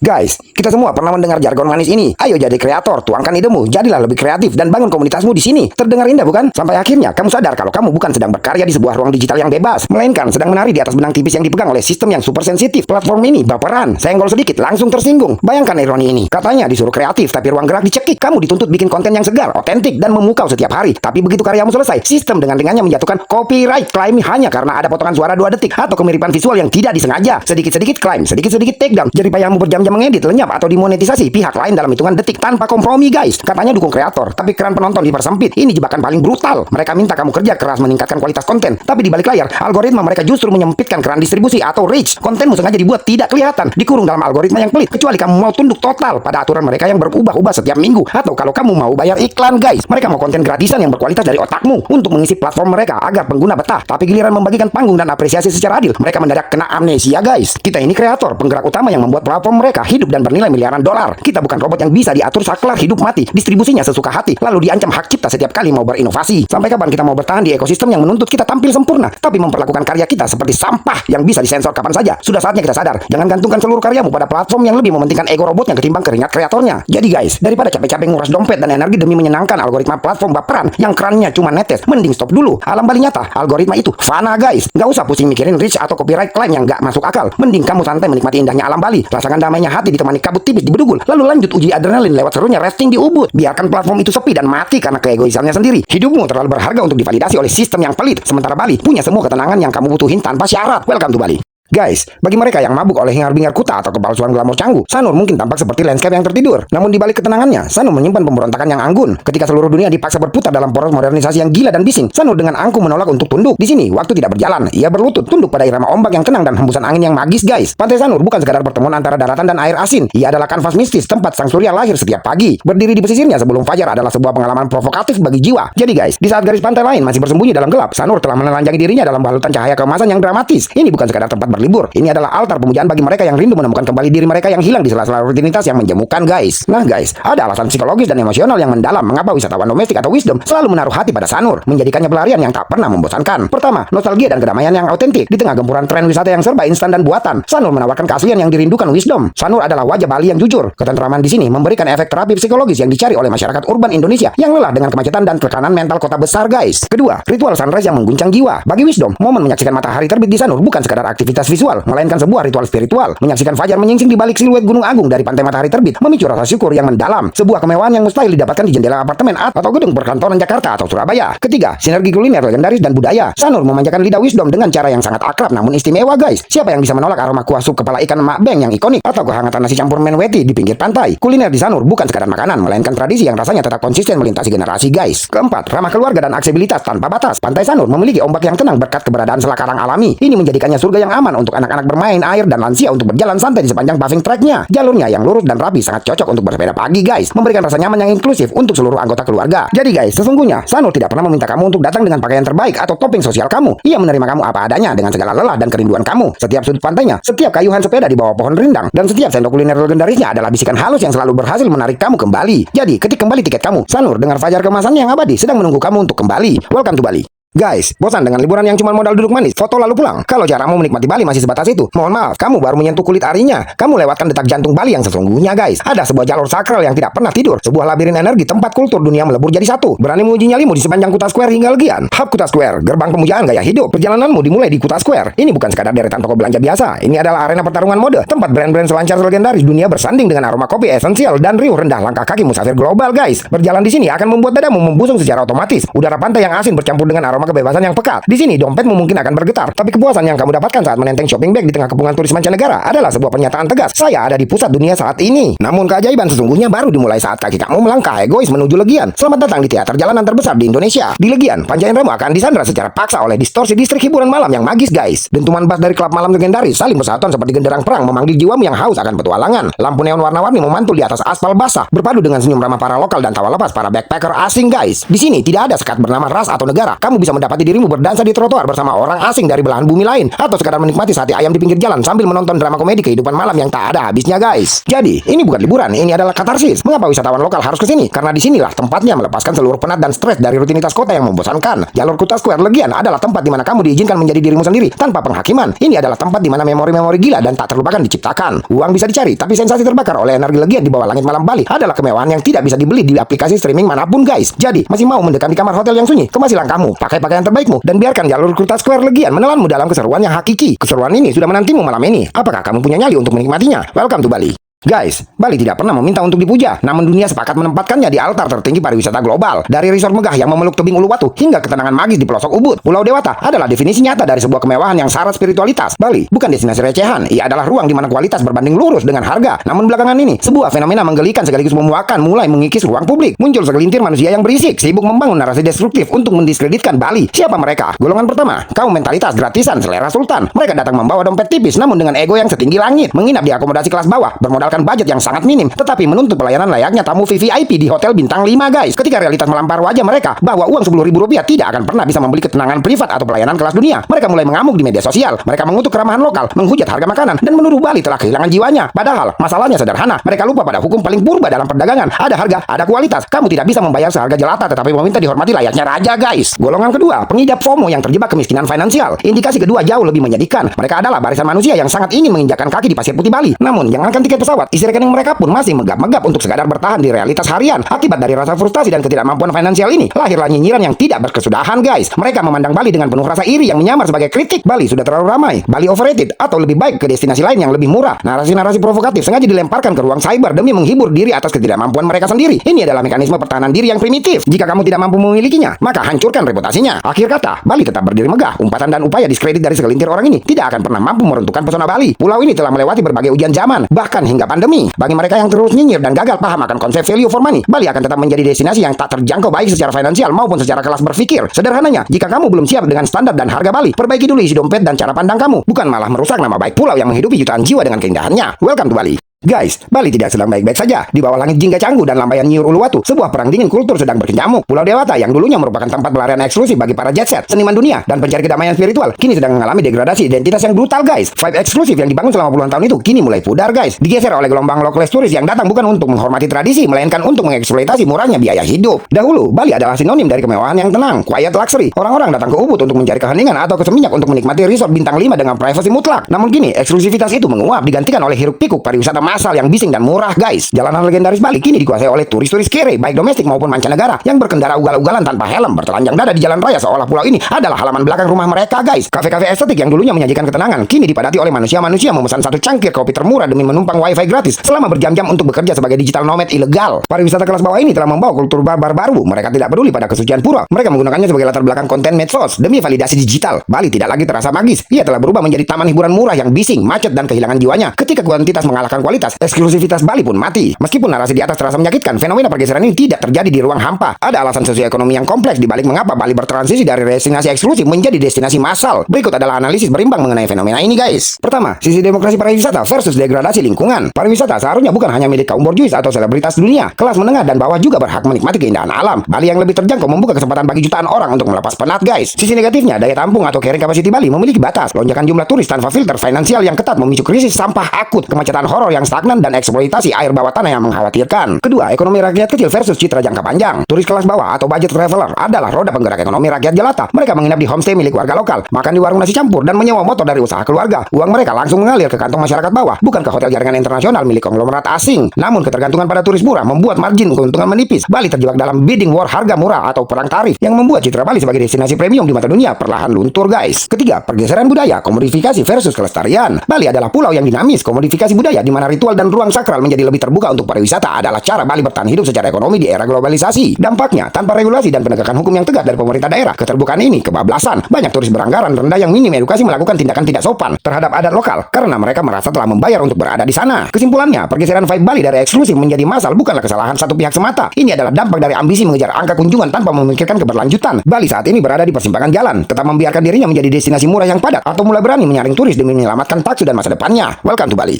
Guys, kita semua pernah mendengar jargon manis ini. Ayo jadi kreator, tuangkan idemu, jadilah lebih kreatif dan bangun komunitasmu di sini. Terdengar indah bukan? Sampai akhirnya kamu sadar kalau kamu bukan sedang berkarya di sebuah ruang digital yang bebas, melainkan sedang menari di atas benang tipis yang dipegang oleh sistem yang super sensitif. Platform ini baperan, senggol sedikit langsung tersinggung. Bayangkan ironi ini. Katanya disuruh kreatif, tapi ruang gerak dicekik. Kamu dituntut bikin konten yang segar, otentik dan memukau setiap hari. Tapi begitu karyamu selesai, sistem dengan-dengannya menjatuhkan copyright claim hanya karena ada potongan suara 2 detik atau kemiripan visual yang tidak disengaja. Sedikit-sedikit claim, sedikit-sedikit takedown. Jadi payahmu berjam-jam mengedit, lenyap atau dimonetisasi pihak lain dalam hitungan detik tanpa kompromi, guys. Katanya dukung kreator, tapi keran penonton dipersempit. Ini jebakan paling brutal. Mereka minta kamu kerja keras meningkatkan kualitas konten, tapi di balik layar, algoritma mereka justru menyempitkan keran distribusi atau reach. Kontenmu sengaja dibuat tidak kelihatan, dikurung dalam algoritma yang pelit. Kecuali kamu mau tunduk total pada aturan mereka yang berubah-ubah setiap minggu, atau kalau kamu mau bayar iklan, guys. Mereka mau konten gratisan yang berkualitas dari otakmu untuk mengisi platform mereka agar pengguna betah. Tapi giliran membagikan panggung dan apresiasi secara adil, mereka mendadak kena amnesia, guys. Kita ini kreator, penggerak utama yang membuat platform mereka hidup dan bernilai miliaran dolar. Kita bukan robot yang bisa diatur saklar hidup mati, distribusinya sesuka hati, lalu diancam hak cipta setiap kali mau berinovasi. Sampai kapan kita mau bertahan di ekosistem yang menuntut kita tampil sempurna, tapi memperlakukan karya kita seperti sampah yang bisa disensor kapan saja? Sudah saatnya kita sadar, jangan gantungkan seluruh karyamu pada platform yang lebih mementingkan ego robotnya ketimbang keringat kreatornya. Jadi guys, daripada capek-capek nguras dompet dan energi demi menyenangkan algoritma platform baperan yang kerannya cuma netes, mending stop dulu. Alam bali nyata, algoritma itu fana, guys. Nggak usah pusing mikirin reach atau copyright claim yang nggak masuk akal. Mending kamu santai menikmati indahnya alam Bali, rasakan damainya hati ditemani kabut tipis di bedugul, lalu lanjut uji adrenalin lewat serunya rafting di Ubud. Biarkan platform itu sepi dan mati karena keegoisannya sendiri. Hidupmu terlalu berharga untuk divalidasi oleh sistem yang pelit, sementara Bali punya semua ketenangan yang kamu butuhin tanpa syarat. Welcome to Bali. Guys, bagi mereka yang mabuk oleh hingar-bingar kuta atau kepalsuan glamor canggu, Sanur mungkin tampak seperti landscape yang tertidur. Namun di balik ketenangannya, Sanur menyimpan pemberontakan yang anggun. Ketika seluruh dunia dipaksa berputar dalam poros modernisasi yang gila dan bising, Sanur dengan angkuh menolak untuk tunduk. Di sini, waktu tidak berjalan. Ia berlutut tunduk pada irama ombak yang tenang dan hembusan angin yang magis, guys. Pantai Sanur bukan sekadar pertemuan antara daratan dan air asin. Ia adalah kanvas mistis tempat sang surya lahir setiap pagi. Berdiri di pesisirnya sebelum fajar adalah sebuah pengalaman provokatif bagi jiwa. Jadi guys, di saat garis pantai lain masih bersembunyi dalam gelap, Sanur telah menelanjangi dirinya dalam balutan cahaya keemasan yang dramatis. Ini bukan sekadar tempat berlibur. Ini adalah altar pemujaan bagi mereka yang rindu menemukan kembali diri mereka yang hilang di sela-sela rutinitas yang menjemukan, guys. Nah guys, ada alasan psikologis dan emosional yang mendalam mengapa wisatawan domestik atau wisdom selalu menaruh hati pada Sanur, menjadikannya pelarian yang tak pernah membosankan. Pertama, nostalgia dan kedamaian yang autentik. Di tengah gempuran tren wisata yang serba instan dan buatan, Sanur menawarkan keaslian yang dirindukan wisdom. Sanur adalah wajah Bali yang jujur. Ketentraman di sini memberikan efek terapi psikologis yang dicari oleh masyarakat urban Indonesia yang lelah dengan kemacetan dan tekanan mental kota besar, guys. Kedua, ritual sunrise yang mengguncang jiwa. Bagi wisdom, momen menyaksikan matahari terbit di Sanur bukan sekadar aktivitas visual, melainkan sebuah ritual spiritual. Menyaksikan fajar menyingsing di balik siluet Gunung Agung dari pantai matahari terbit memicu rasa syukur yang mendalam. Sebuah kemewahan yang mustahil didapatkan di jendela apartemen atau gedung perkantoran Jakarta atau Surabaya. Ketiga, sinergi kuliner legendaris dan budaya. Sanur memanjakan lidah wisdom dengan cara yang sangat akrab namun istimewa, guys. Siapa yang bisa menolak aroma kuah sup kepala ikan Mak Beng yang ikonik atau kehangatan nasi campur menweti di pinggir pantai? Kuliner di Sanur bukan sekadar makanan, melainkan tradisi yang rasanya tetap konsisten melintasi generasi, guys. Keempat, ramah keluarga dan aksesibilitas tanpa batas. Pantai Sanur memiliki ombak yang tenang berkat keberadaan selat karang alami. Ini menjadikannya surga yang aman untuk anak-anak bermain air dan lansia untuk berjalan santai di sepanjang paving tracknya. Jalurnya yang lurus dan rapi sangat cocok untuk bersepeda pagi, guys, memberikan rasa nyaman yang inklusif untuk seluruh anggota keluarga. Jadi guys, sesungguhnya Sanur tidak pernah meminta kamu untuk datang dengan pakaian terbaik atau topping sosial kamu. Ia menerima kamu apa adanya dengan segala lelah dan kerinduan kamu. Setiap sudut pantainya, setiap kayuhan sepeda di bawah pohon rindang, dan setiap sendok kuliner legendarisnya adalah bisikan halus yang selalu berhasil menarik kamu kembali. Jadi, ketik kembali tiket kamu. Sanur dengan fajar kemasan yang abadi sedang menunggu kamu untuk kembali. Welcome to Bali. Guys, bosan dengan liburan yang cuma modal duduk manis, foto lalu pulang? Kalau caramu menikmati Bali masih sebatas itu, mohon maaf, kamu baru menyentuh kulit arinya. Kamu lewatkan detak jantung Bali yang sesungguhnya, guys. Ada sebuah jalur sakral yang tidak pernah tidur, sebuah labirin energi tempat kultur dunia melebur jadi satu. Berani menguji nyalimu di sepanjang Kuta Square hingga Legian. Hub Kuta Square, gerbang pemujaan gaya hidup. Perjalananmu dimulai di Kuta Square. Ini bukan sekadar deretan toko belanja biasa. Ini adalah arena pertarungan mode, tempat brand-brand selancar legendaris dunia bersanding dengan aroma kopi esensial dan riuh rendah langkah kaki musafir global, guys. Berjalan di sini akan membuat dadamu membusung secara otomatis. Udara pantai yang asin bercampur dengan aroma kebebasan yang pekat. Di sini dompetmu mungkin akan bergetar, tapi kepuasan yang kamu dapatkan saat menenteng shopping bag di tengah kepungan turis mancanegara adalah sebuah pernyataan tegas. Saya ada di pusat dunia saat ini. Namun keajaiban sesungguhnya baru dimulai saat kaki kamu melangkah egois menuju Legian. Selamat datang di teater jalanan terbesar di Indonesia. Di Legian, Panca Indramu akan disandra secara paksa oleh distorsi distrik hiburan malam yang magis, guys. Dentuman bass dari klub malam legendaris saling bersatuan seperti genderang perang memanggil jiwamu yang haus akan petualangan. Lampu neon warna-warni memantul di atas aspal basah, berpadu dengan senyum ramah para lokal dan tawa lepas para backpacker asing, guys. Di sini tidak ada sekat bernama ras atau negara. Kamu bisa bisa mendapati dirimu berdansa di trotoar bersama orang asing dari belahan bumi lain, atau sekadar menikmati sate ayam di pinggir jalan sambil menonton drama komedi kehidupan malam yang tak ada habisnya, guys. Jadi, ini bukan liburan, ini adalah katarsis. Mengapa wisatawan lokal harus ke sini? Karena disinilah tempatnya melepaskan seluruh penat dan stres dari rutinitas kota yang membosankan. Jalur Kuta Square Legian adalah tempat di mana kamu diizinkan menjadi dirimu sendiri tanpa penghakiman. Ini adalah tempat di mana memori-memori gila dan tak terlupakan diciptakan. Uang bisa dicari, tapi sensasi terbakar oleh energi Legian di bawah langit malam Bali adalah kemewahan yang tidak bisa dibeli di aplikasi streaming manapun, guys. Jadi, masih mau mendekam di kamar hotel yang sunyi? Kemasilah kamu, pakai pakaian terbaikmu, dan biarkan jalur Kuta Square Legian menelanmu dalam keseruan yang hakiki. Keseruan ini sudah menantimu malam ini. Apakah kamu punya nyali untuk menikmatinya? Welcome to Bali. Guys, Bali tidak pernah meminta untuk dipuja, namun dunia sepakat menempatkannya di altar tertinggi pariwisata global. Dari resort megah yang memeluk tebing Uluwatu hingga ketenangan magis di pelosok Ubud, Pulau Dewata adalah definisi nyata dari sebuah kemewahan yang syarat spiritualitas. Bali bukan destinasi recehan, ia adalah ruang di mana kualitas berbanding lurus dengan harga. Namun belakangan ini, sebuah fenomena menggelikan sekaligus memuakkan mulai mengikis ruang publik. Muncul segelintir manusia yang berisik, sibuk membangun narasi destruktif untuk mendiskreditkan Bali. Siapa mereka? Golongan pertama, kaum mentalitas gratisan selera sultan. Mereka datang membawa dompet tipis namun dengan ego yang setinggi langit, menginap di akomodasi kelas bawah, bermodal budget yang sangat minim, tetapi menuntut pelayanan layaknya tamu VVIP di hotel bintang 5, guys. Ketika realitas melampar wajah mereka bahwa uang Rp10.000 tidak akan pernah bisa membeli ketenangan privat atau pelayanan kelas dunia, mereka mulai mengamuk di media sosial. Mereka mengutuk keramahan lokal, menghujat harga makanan, dan menuduh Bali telah kehilangan jiwanya. Padahal masalahnya sederhana, mereka lupa pada hukum paling purba dalam perdagangan. Ada harga, ada kualitas. Kamu tidak bisa membayar seharga jelata tetapi meminta dihormati layaknya raja, guys. Golongan kedua, pengidap FOMO yang terjebak kemiskinan finansial. Indikasi kedua jauh lebih menyedihkan. Mereka adalah barisan manusia yang sangat ingin menginjakkan kaki di pasir putih Bali. Namun, jangankan tiket pesawat, isi rekening mereka pun masih megap-megap untuk sekadar bertahan di realitas harian. Akibat dari rasa frustasi dan ketidakmampuan finansial ini, lahirlah nyinyiran yang tidak berkesudahan, guys. Mereka memandang Bali dengan penuh rasa iri yang menyamar sebagai kritik. Bali sudah terlalu ramai, Bali overrated, atau lebih baik ke destinasi lain yang lebih murah. Narasi-narasi provokatif sengaja dilemparkan ke ruang cyber demi menghibur diri atas ketidakmampuan mereka sendiri. Ini adalah mekanisme pertahanan diri yang primitif. Jika kamu tidak mampu memilikinya, maka hancurkan reputasinya. Akhir kata, Bali tetap berdiri megah. Umpatan dan upaya diskredit dari segelintir orang ini tidak akan pernah mampu meruntuhkan pesona Bali. Pulau ini telah melewati berbagai ujian zaman, bahkan hingga pandemi. Bagi mereka yang terus nyinyir dan gagal paham akan konsep value for money, Bali akan tetap menjadi destinasi yang tak terjangkau baik secara finansial maupun secara kelas berpikir. Sederhananya, jika kamu belum siap dengan standar dan harga Bali, perbaiki dulu isi dompet dan cara pandang kamu, bukan malah merusak nama baik pulau yang menghidupi jutaan jiwa dengan keindahannya. Welcome to Bali. Guys, Bali tidak sedang baik-baik saja. Di bawah langit Jingga Canggu dan Lambayan Nyiur Uluwatu, sebuah perang dingin kultur sedang berkecamuk. Pulau Dewata yang dulunya merupakan tempat pelarian eksklusif bagi para jet set, seniman dunia, dan pencari kedamaian spiritual, kini sedang mengalami degradasi identitas yang brutal, guys. Vibe eksklusif yang dibangun selama puluhan tahun itu kini mulai pudar, guys. Digeser oleh gelombang low class turis yang datang bukan untuk menghormati tradisi, melainkan untuk mengeksploitasi murahnya biaya hidup. Dahulu, Bali adalah sinonim dari kemewahan yang tenang, quiet luxury. Orang-orang datang ke Ubud untuk mencari keheningan atau keseminyak untuk menikmati resort bintang 5 dengan privasi mutlak. Namun kini, eksklusivitas itu menguap digantikan oleh hiruk-pikuk pariwisata massal yang bising dan murah, guys. Jalanan legendaris Bali kini dikuasai oleh turis-turis kere, baik domestik maupun mancanegara, yang berkendara ugal-ugalan tanpa helm, bertelanjang dada di jalan raya seolah pulau ini adalah halaman belakang rumah mereka, guys. Kafe-kafe estetik yang dulunya menyajikan ketenangan, kini dipadati oleh manusia-manusia memesan satu cangkir kopi termurah demi menumpang wifi gratis selama berjam-jam untuk bekerja sebagai digital nomad ilegal. Pariwisata kelas bawah ini telah membawa kultur barbar baru. Mereka tidak peduli pada kesucian pura. Mereka menggunakannya sebagai latar belakang konten medsos demi validasi digital. Bali tidak lagi terasa magis. Ia telah berubah menjadi taman hiburan murah yang bising, macet, dan kehilangan jiwanya. Ketika kuantitas mengalahkan kualitas, eksklusivitas Bali pun mati. Meskipun narasi di atas terasa menyakitkan, fenomena pergeseran ini tidak terjadi di ruang hampa. Ada alasan sosioekonomi yang kompleks di balik mengapa Bali bertransisi dari destinasi eksklusif menjadi destinasi massal. Berikut adalah analisis berimbang mengenai fenomena ini, guys. Pertama, sisi demokrasi pariwisata versus degradasi lingkungan. Pariwisata seharusnya bukan hanya milik kaum borjuis atau selebritas dunia. Kelas menengah dan bawah juga berhak menikmati keindahan alam. Bali yang lebih terjangkau membuka kesempatan bagi jutaan orang untuk melepas penat, guys. Sisi negatifnya, daya tampung atau carrying capacity Bali memiliki batas. Lonjakan jumlah turis tanpa filter finansial yang ketat memicu krisis sampah akut, kemacetan horor yang stagnan, dan eksploitasi air bawah tanah yang mengkhawatirkan. Kedua, ekonomi rakyat kecil versus citra jangka panjang. Turis kelas bawah atau budget traveler adalah roda penggerak ekonomi rakyat jelata. Mereka menginap di homestay milik warga lokal, makan di warung nasi campur, dan menyewa motor dari usaha keluarga. Uang mereka langsung mengalir ke kantong masyarakat bawah, bukan ke hotel jaringan internasional milik konglomerat asing. Namun ketergantungan pada turis murah membuat margin keuntungan menipis. Bali terjebak dalam bidding war harga murah atau perang tarif yang membuat citra Bali sebagai destinasi premium di mata dunia perlahan luntur, guys. Ketiga, pergeseran budaya, komodifikasi versus kelestarian. Bali adalah pulau yang dinamis, komodifikasi budaya di mana ritual dan ruang sakral menjadi lebih terbuka untuk pariwisata adalah cara Bali bertahan hidup secara ekonomi di era globalisasi. Dampaknya, tanpa regulasi dan penegakan hukum yang tegas dari pemerintah daerah, keterbukaan ini kebablasan. Banyak turis beranggaran rendah yang minim edukasi melakukan tindakan tidak sopan terhadap adat lokal karena mereka merasa telah membayar untuk berada di sana. Kesimpulannya, pergeseran vibe Bali dari eksklusif menjadi massal bukanlah kesalahan satu pihak semata. Ini adalah dampak dari ambisi mengejar angka kunjungan tanpa memikirkan keberlanjutan. Bali saat ini berada di persimpangan jalan, tetap membiarkan dirinya menjadi destinasi murah yang padat atau mulai berani menyaring turis demi menyelamatkan taksu dan masa depannya. Welcome to Bali.